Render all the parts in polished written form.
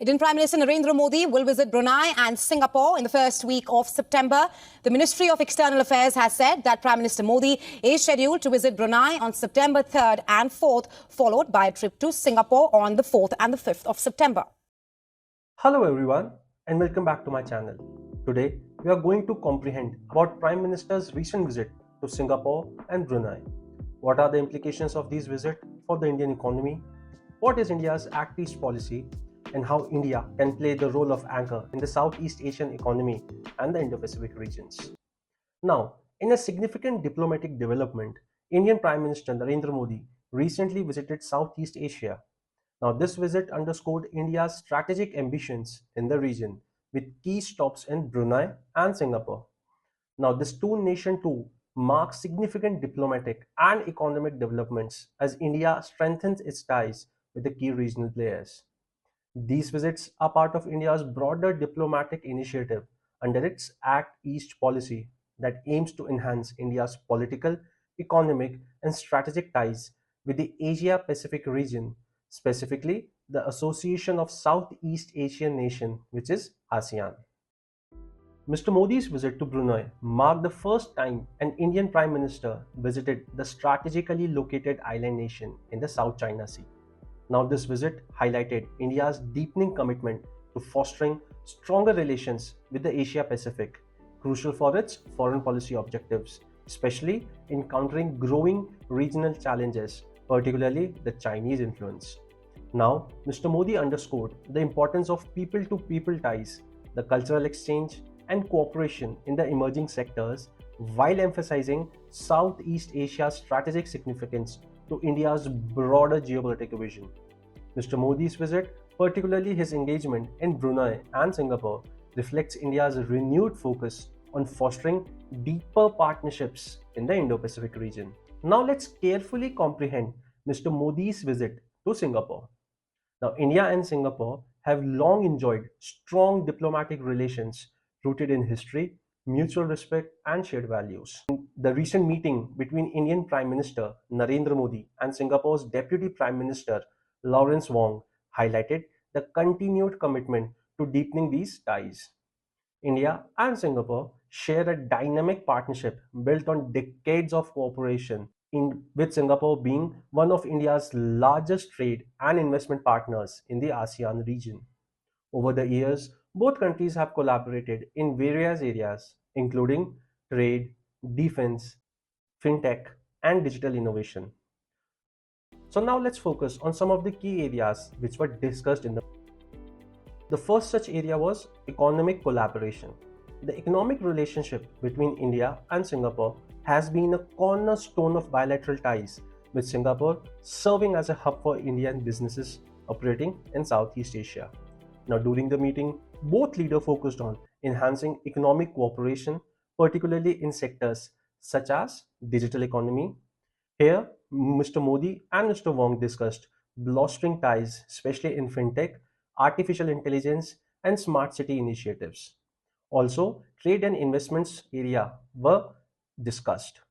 Indian Prime Minister Narendra Modi will visit Brunei and Singapore in the first week of September. The Ministry of External Affairs has said that Prime Minister Modi is scheduled to visit Brunei on September 3rd and 4th, followed by a trip to Singapore on the 4th and the 5th of September. Hello everyone and welcome back to my channel. Today we are going to comprehend about Prime Minister's recent visit to Singapore and Brunei. What are the implications of these visits for the Indian economy? What is India's Act East policy? And how India can play the role of anchor in the Southeast Asian economy and the Indo-Pacific regions. Now, in a significant diplomatic development, Indian Prime Minister Narendra Modi recently visited Southeast Asia. Now, this visit underscored India's strategic ambitions in the region with key stops in Brunei and Singapore. Now, this two-nation tour marks significant diplomatic and economic developments as India strengthens its ties with the key regional players. These visits are part of India's broader diplomatic initiative under its Act East policy that aims to enhance India's political, economic, and strategic ties with the Asia-Pacific region, specifically the Association of Southeast Asian Nations, which is ASEAN. Mr. Modi's visit to Brunei marked the first time an Indian Prime Minister visited the strategically located island nation in the South China Sea. Now, this visit highlighted India's deepening commitment to fostering stronger relations with the Asia-Pacific, crucial for its foreign policy objectives, especially in countering growing regional challenges, particularly the Chinese influence. Now, Mr. Modi underscored the importance of people-to-people ties, the cultural exchange, and cooperation in the emerging sectors, while emphasizing Southeast Asia's strategic significance to India's broader geopolitical vision. Mr. Modi's visit, particularly his engagement in Brunei and Singapore, reflects India's renewed focus on fostering deeper partnerships in the Indo-Pacific region. Now let's carefully comprehend Mr. Modi's visit to Singapore. Now, India and Singapore have long enjoyed strong diplomatic relations rooted in history, mutual respect, and shared values. The recent meeting between Indian Prime Minister Narendra Modi and Singapore's Deputy Prime Minister Lawrence Wong highlighted the continued commitment to deepening these ties. India and Singapore share a dynamic partnership built on decades of cooperation, with Singapore being one of India's largest trade and investment partners in the ASEAN region. Over the years, both countries have collaborated in various areas, including trade, defense, fintech, and digital innovation. So now let's focus on some of the key areas which were discussed in the first such area was economic collaboration. The economic relationship between India and Singapore has been a cornerstone of bilateral ties, with Singapore serving as a hub for Indian businesses operating in Southeast Asia. Now, during the meeting, both leaders focused on enhancing economic cooperation, particularly in sectors such as digital economy. Here, Mr. Modi and Mr. Wong discussed bolstering ties, especially in fintech, artificial intelligence, and smart city initiatives. Also, trade and investments area were discussed.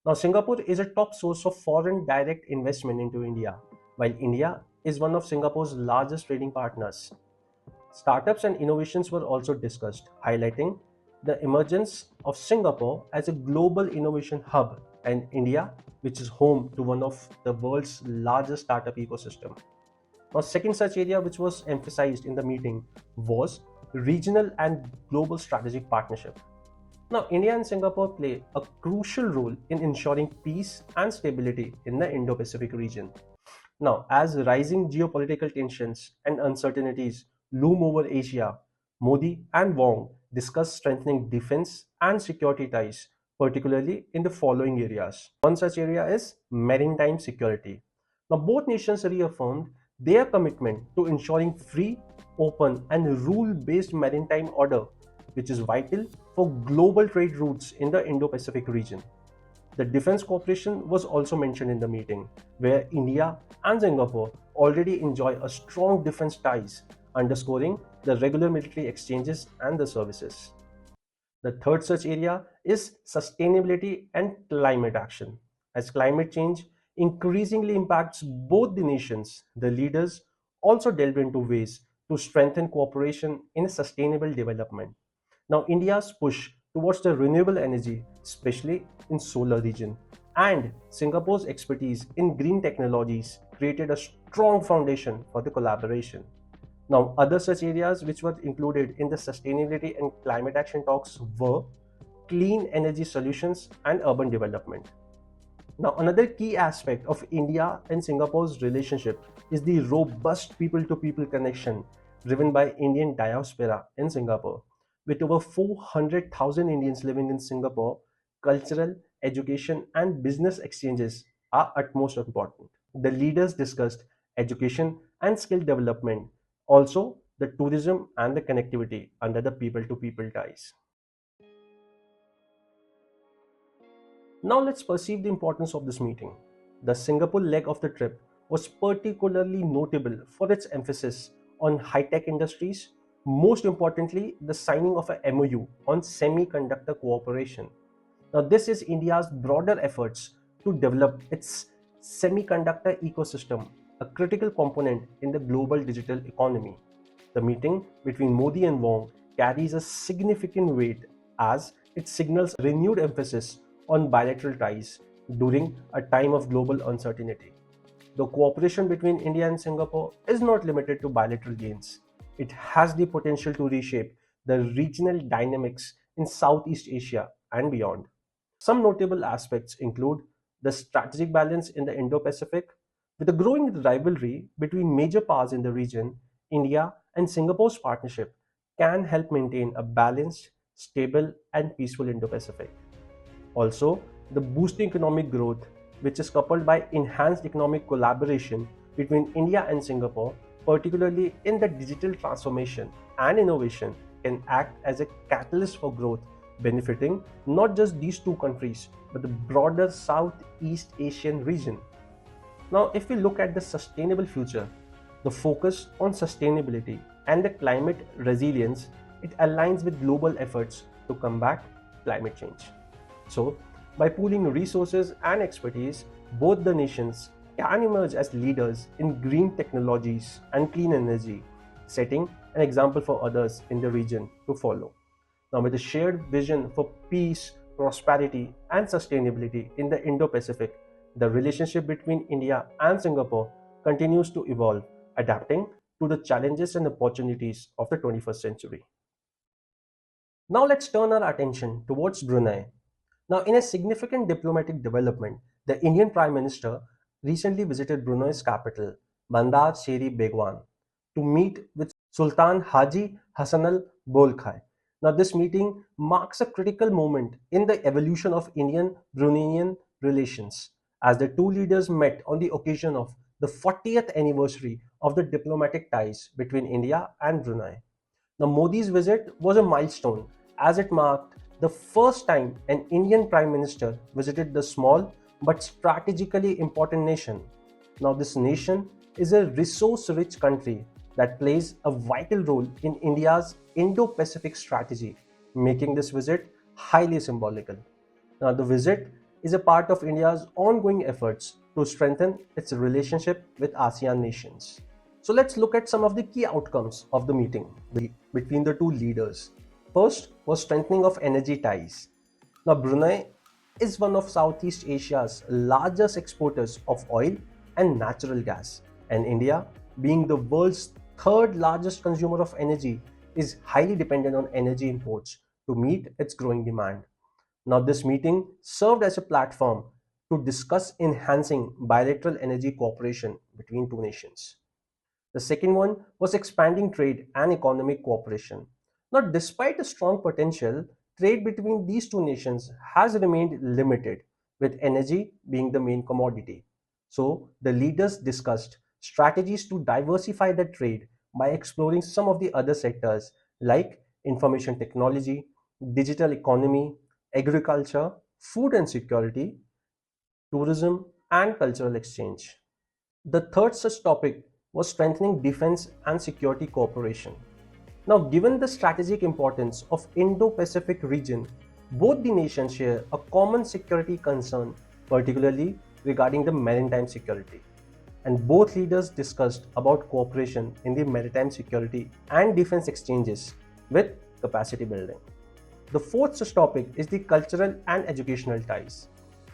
Now, Singapore is a top source of foreign direct investment into India, while India is one of Singapore's largest trading partners. Startups and innovations were also discussed, highlighting the emergence of Singapore as a global innovation hub and India, which is home to one of the world's largest startup ecosystem. Now, second such area which was emphasized in the meeting was regional and global strategic partnership. Now, India and Singapore play a crucial role in ensuring peace and stability in the Indo-Pacific region. Now, as rising geopolitical tensions and uncertainties loom over Asia, Modi and Wong discussed strengthening defense and security ties, particularly in the following areas. One such area is maritime security. Now, both nations reaffirmed their commitment to ensuring free, open, and rule-based maritime order, which is vital for global trade routes in the Indo-Pacific region. The defense cooperation was also mentioned in the meeting, where India and Singapore already enjoy a strong defense ties, underscoring the regular military exchanges and the services. The third such area is sustainability and climate action. As climate change increasingly impacts both the nations, the leaders also delved into ways to strengthen cooperation in sustainable development. Now, India's push towards the renewable energy, especially in solar region, and Singapore's expertise in green technologies created a strong foundation for the collaboration. Now, other such areas which were included in the sustainability and climate action talks were clean energy solutions and urban development. Now, another key aspect of India and Singapore's relationship is the robust people to people connection driven by Indian diaspora in Singapore. With over 400,000 Indians living in Singapore, cultural, education, and business exchanges are utmost important. The leaders discussed education and skill development, also the tourism and the connectivity under the people to people ties. Now let's perceive the importance of this meeting. The Singapore leg of the trip was particularly notable for its emphasis on high-tech industries, most importantly, the signing of a MOU on semiconductor cooperation. Now this is India's broader efforts to develop its semiconductor ecosystem, a critical component in the global digital economy. The meeting between Modi and Wong carries a significant weight as it signals renewed emphasis on bilateral ties during a time of global uncertainty. The cooperation between India and Singapore is not limited to bilateral gains. It has the potential to reshape the regional dynamics in Southeast Asia and beyond. Some notable aspects include the strategic balance in the Indo-Pacific. With a growing rivalry between major powers in the region, India and Singapore's partnership can help maintain a balanced, stable, and peaceful Indo-Pacific. Also, the boosting economic growth, which is coupled by enhanced economic collaboration between India and Singapore, particularly in the digital transformation and innovation, can act as a catalyst for growth, benefiting not just these two countries, but the broader Southeast Asian region. Now, if we look at the sustainable future, the focus on sustainability and the climate resilience, it aligns with global efforts to combat climate change. So, by pooling resources and expertise, both the nations can emerge as leaders in green technologies and clean energy, setting an example for others in the region to follow. Now, with a shared vision for peace, prosperity, and sustainability in the Indo-Pacific, the relationship between India and Singapore continues to evolve, adapting to the challenges and opportunities of the 21st century. Now, let's turn our attention towards Brunei. Now, in a significant diplomatic development, the Indian Prime Minister recently visited Brunei's capital, Bandar Seri Begawan, to meet with Sultan Haji Hassanal Bolkiah. Now, this meeting marks a critical moment in the evolution of Indian-Bruneian relations, as the two leaders met on the occasion of the 40th anniversary of the diplomatic ties between India and Brunei. Now, Modi's visit was a milestone as it marked the first time an Indian Prime Minister visited the small but strategically important nation. Now, this nation is a resource-rich country that plays a vital role in India's Indo-Pacific strategy, making this visit highly symbolical. Now, the visit is a part of India's ongoing efforts to strengthen its relationship with ASEAN nations. So let's look at some of the key outcomes of the meeting between the two leaders. First was strengthening of energy ties. Now, Brunei is one of Southeast Asia's largest exporters of oil and natural gas, and India, being the world's third largest consumer of energy, is highly dependent on energy imports to meet its growing demand. Now, this meeting served as a platform to discuss enhancing bilateral energy cooperation between two nations. The second one was expanding trade and economic cooperation. Now, despite a strong potential, trade between these two nations has remained limited, with energy being the main commodity. So, the leaders discussed strategies to diversify the trade by exploring some of the other sectors like information technology, digital economy, agriculture, food and security, tourism, and cultural exchange. The third such topic was strengthening defense and security cooperation. Now, given the strategic importance of Indo-Pacific region, both the nations share a common security concern, particularly regarding the maritime security. and both leaders discussed about cooperation in the maritime security and defense exchanges with capacity building. The fourth such topic is the cultural and educational ties.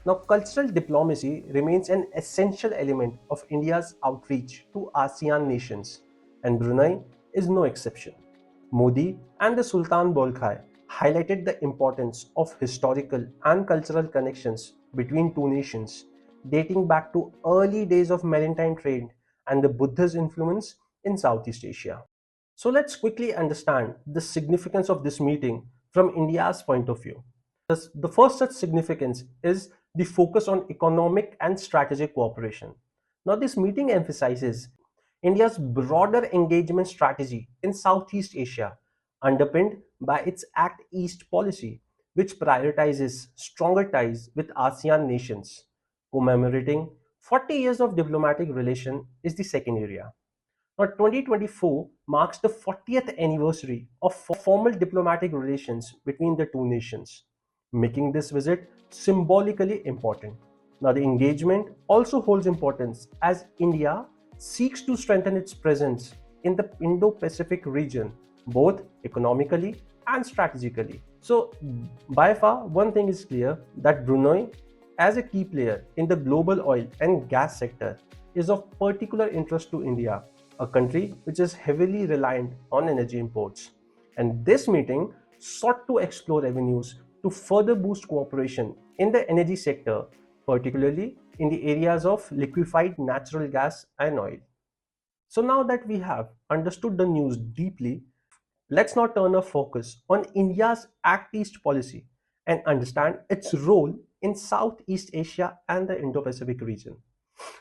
Now, cultural diplomacy remains an essential element of India's outreach to ASEAN nations, and Brunei is no exception. Modi and the Sultan Bolkiah highlighted the importance of historical and cultural connections between two nations, dating back to early days of maritime trade and the Buddha's influence in Southeast Asia. So let's quickly understand the significance of this meeting from India's point of view. The first such significance is the focus on economic and strategic cooperation. Now, this meeting emphasizes India's broader engagement strategy in Southeast Asia, underpinned by its Act East policy, which prioritizes stronger ties with ASEAN nations. Commemorating 40 years of diplomatic relation is the second area. Now, 2024 marks the 40th anniversary of formal diplomatic relations between the two nations, making this visit symbolically important. Now, the engagement also holds importance as India seeks to strengthen its presence in the Indo-Pacific region, both economically and strategically. So, by far, one thing is clear that Brunei, as a key player in the global oil and gas sector, is of particular interest to India, a country which is heavily reliant on energy imports. And this meeting sought to explore avenues to further boost cooperation in the energy sector, particularly in the areas of liquefied natural gas and oil. So now that we have understood the news deeply, let's now turn our focus on India's Act East policy and understand its role in Southeast Asia and the Indo-Pacific region.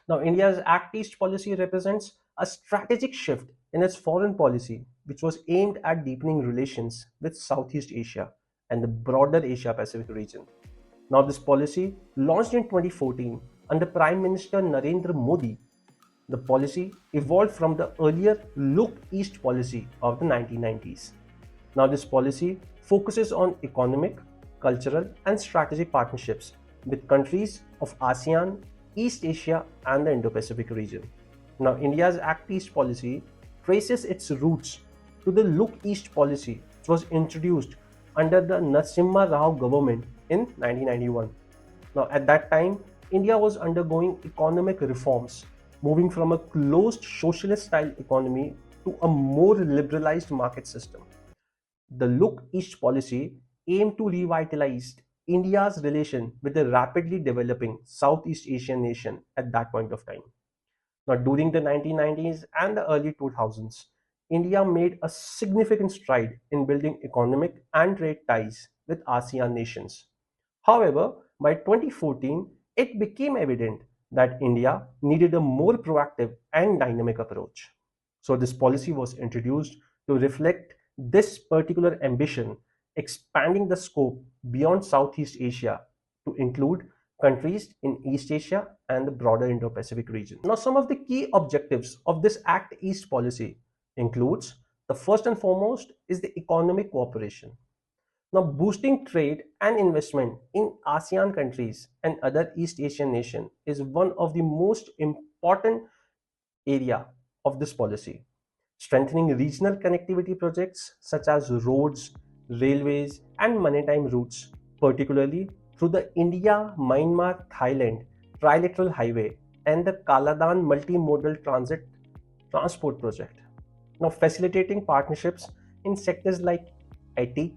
Now, India's Act East policy represents a strategic shift in its foreign policy, which was aimed at deepening relations with Southeast Asia and the broader Asia Pacific region. Now, this policy, launched in 2014 under Prime Minister Narendra Modi, the policy evolved from the earlier Look East policy of the 1990s. Now, this policy focuses on economic, cultural, and strategic partnerships with countries of ASEAN, East Asia, and the Indo-Pacific region. Now, India's Act East policy traces its roots to the Look East policy, which was introduced under the Narasimha Rao government in 1991. Now, at that time, India was undergoing economic reforms, moving from a closed socialist-style economy to a more liberalized market system. The Look East policy aimed to revitalize India's relation with the rapidly developing Southeast Asian nation at that point of time. Now, during the 1990s and the early 2000s, India made a significant stride in building economic and trade ties with ASEAN nations. However, by 2014, it became evident that India needed a more proactive and dynamic approach. So, this policy was introduced to reflect this particular ambition, expanding the scope beyond Southeast Asia to include countries in East Asia and the broader Indo-Pacific region. Now, some of the key objectives of this Act East policy includes the first and foremost is the economic cooperation. Now, boosting trade and investment in ASEAN countries and other East Asian nations is one of the most important area of this policy. Strengthening regional connectivity projects such as roads, railways, and maritime routes, particularly through the India-Myanmar-Thailand trilateral highway and the Kaladan multimodal transport project. Now, facilitating partnerships in sectors like IT,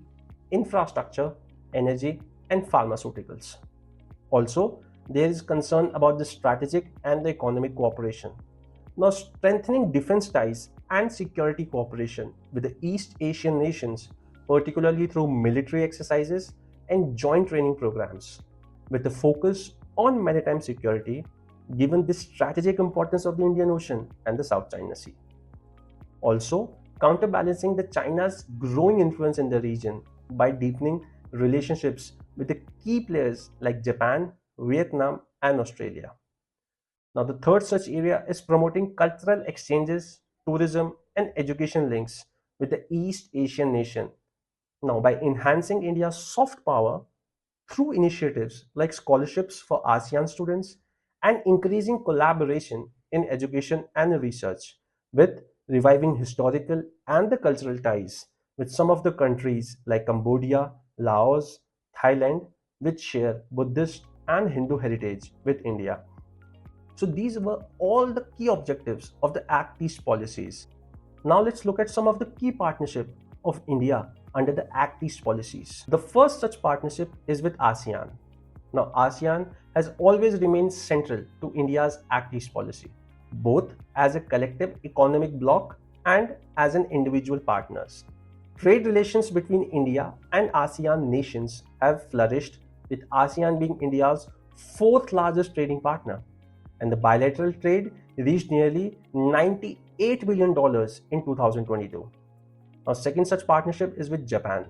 infrastructure, energy, and pharmaceuticals. Also, there is concern about the strategic and the economic cooperation. Now, strengthening defense ties and security cooperation with the East Asian nations, particularly through military exercises and joint training programs, with a focus on maritime security, given the strategic importance of the Indian Ocean and the South China Sea. Also, counterbalancing the China's growing influence in the region by deepening relationships with the key players like Japan, Vietnam, and Australia. Now, the third such area is promoting cultural exchanges, tourism, and education links with the East Asian nation. Now, by enhancing India's soft power through initiatives like scholarships for ASEAN students and increasing collaboration in education and research, with reviving historical and the cultural ties with some of the countries like Cambodia, Laos, Thailand, which share Buddhist and Hindu heritage with India. So these were all the key objectives of the Act East policies. Now let's look at some of the key partnership of India under the Act East policies. The first such partnership is with ASEAN. Now ASEAN has always remained central to India's Act East policy, both as a collective economic bloc and as an individual partners. Trade relations between India and ASEAN nations have flourished, with ASEAN being India's fourth largest trading partner, and the bilateral trade reached nearly $98 billion in 2022. Now, second such partnership is with Japan.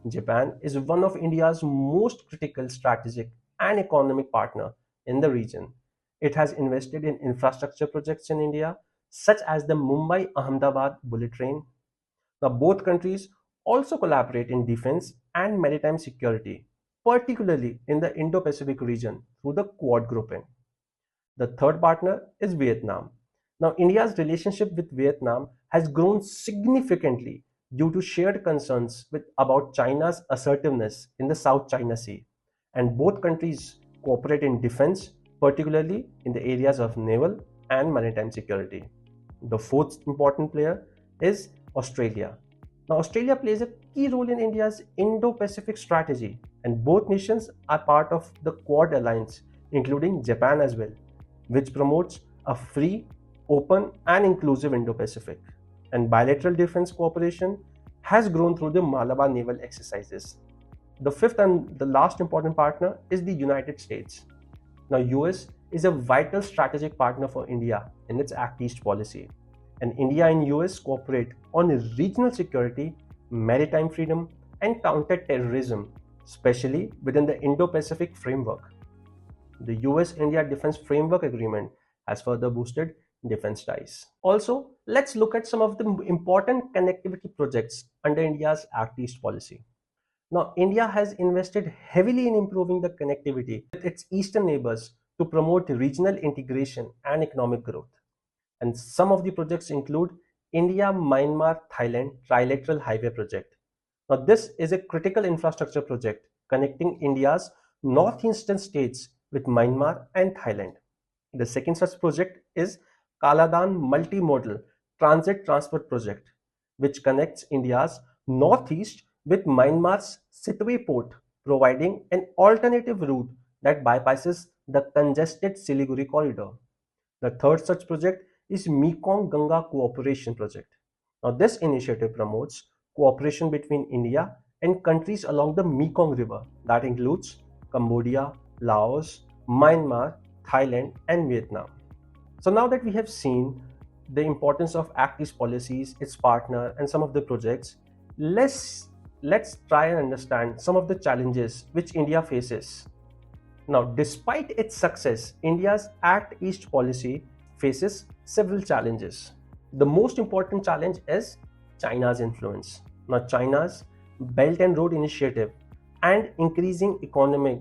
Japan is one of India's most critical strategic and economic partner in the region. It has invested in infrastructure projects in India, such as the Mumbai-Ahmedabad bullet train. Now, both countries also collaborate in defense and maritime security, particularly in the Indo-Pacific region through the Quad grouping. The third partner is Vietnam. Now, India's relationship with Vietnam has grown significantly due to shared concerns about China's assertiveness in the South China Sea, and both countries cooperate in defense, particularly in the areas of naval and maritime security. The fourth important player is Australia. Now, Australia plays a key role in India's Indo-Pacific strategy, and both nations are part of the Quad alliance, including Japan as well, which promotes a free, open, and inclusive Indo-Pacific. And bilateral defense cooperation has grown through the Malabar naval exercises. The fifth and the last important partner is the United States. Now, US is a vital strategic partner for India in its Act East policy, and India and US cooperate on regional security, maritime freedom, and counter-terrorism, especially within the Indo-Pacific framework. The US-India Defense Framework Agreement has further boosted defense ties. Also, let's look at some of the important connectivity projects under India's Act East policy. Now, India has invested heavily in improving the connectivity with its eastern neighbors to promote regional integration and economic growth. And some of the projects include India-Myanmar-Thailand Trilateral Highway Project. Now, this is a critical infrastructure project connecting India's northeastern states with Myanmar and Thailand. The second such project is Kaladan Multimodal Transit Transport Project, which connects India's northeast with Myanmar's Sittwe port, providing an alternative route that bypasses the congested Siliguri corridor. The third such project is Mekong-Ganga Cooperation Project. Now, this initiative promotes cooperation between India and countries along the Mekong River that includes Cambodia, Laos, Myanmar, Thailand, and Vietnam. So now that we have seen the importance of Act East policies, its partner, and some of the projects, let's try and understand some of the challenges which India faces. Now, despite its success, India's Act East policy faces several challenges. The most important challenge is China's influence. Now, China's Belt and Road Initiative and increasing economic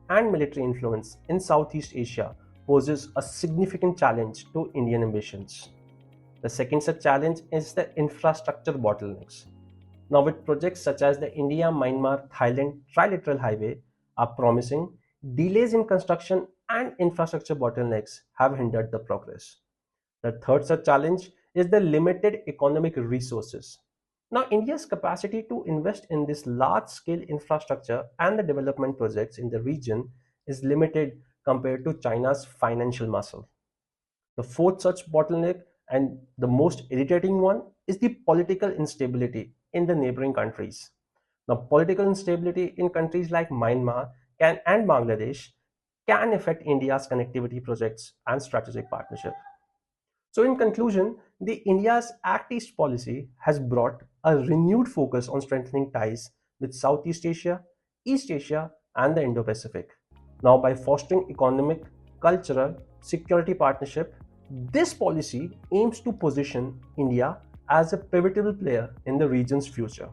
and military influence in Southeast Asia poses a significant challenge to Indian ambitions. The second such challenge is the infrastructure bottlenecks. Now, with projects such as the India-Myanmar-Thailand Trilateral Highway are promising, delays in construction and infrastructure bottlenecks have hindered the progress. The third such challenge is the limited economic resources. Now, India's capacity to invest in this large-scale infrastructure and the development projects in the region is limited compared to China's financial muscle. The fourth such bottleneck, and the most irritating one, is the political instability in the neighboring countries. Now, political instability in countries like Myanmar and Bangladesh can affect India's connectivity projects and strategic partnership. So in conclusion, the India's Act East policy has brought a renewed focus on strengthening ties with Southeast Asia, East Asia, and the Indo-Pacific. Now, by fostering economic, cultural, security partnership, this policy aims to position India as a pivotal player in the region's future.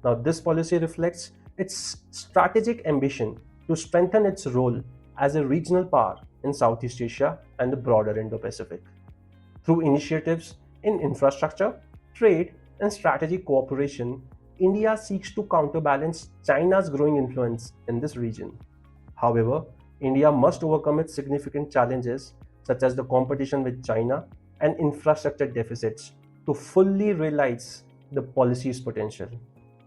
Now, this policy reflects its strategic ambition to strengthen its role as a regional power in Southeast Asia and the broader Indo-Pacific. Through initiatives in infrastructure, trade, and strategic cooperation, India seeks to counterbalance China's growing influence in this region. However, India must overcome its significant challenges such as the competition with China and infrastructure deficits to fully realize the policy's potential.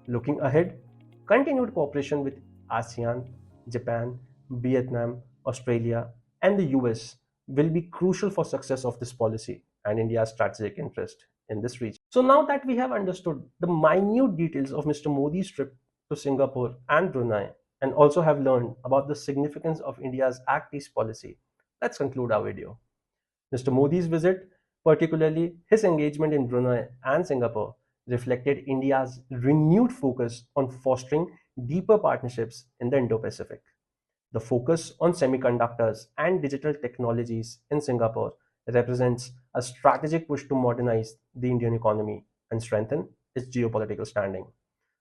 Looking ahead, continued cooperation with ASEAN, Japan, Vietnam, Australia, and the US will be crucial for success of this policy and India's strategic interest in this region. So now that we have understood the minute details of Mr. Modi's trip to Singapore and Brunei and also have learned about the significance of India's Act East policy, let's conclude our video. Mr. Modi's visit, particularly his engagement in Brunei and Singapore, reflected India's renewed focus on fostering deeper partnerships in the Indo-Pacific. The focus on semiconductors and digital technologies in Singapore represents a strategic push to modernize the Indian economy and strengthen its geopolitical standing.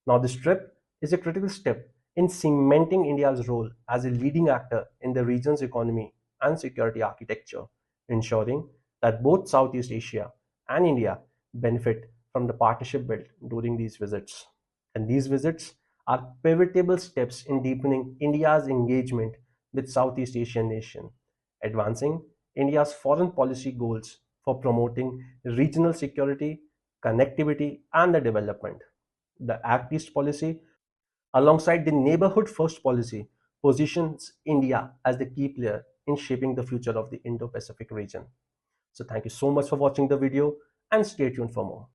Now, this trip is a critical step in cementing India's role as a leading actor in the region's economy and security architecture, ensuring that both Southeast Asia and India benefit from the partnership built during these visits. And these visits are pivotal steps in deepening India's engagement with Southeast Asian nations, advancing India's foreign policy goals for promoting regional security, connectivity, and the development. The Act East policy, alongside the Neighborhood First policy, positions India as the key player in shaping the future of the Indo-Pacific region. So thank you so much for watching the video and stay tuned for more.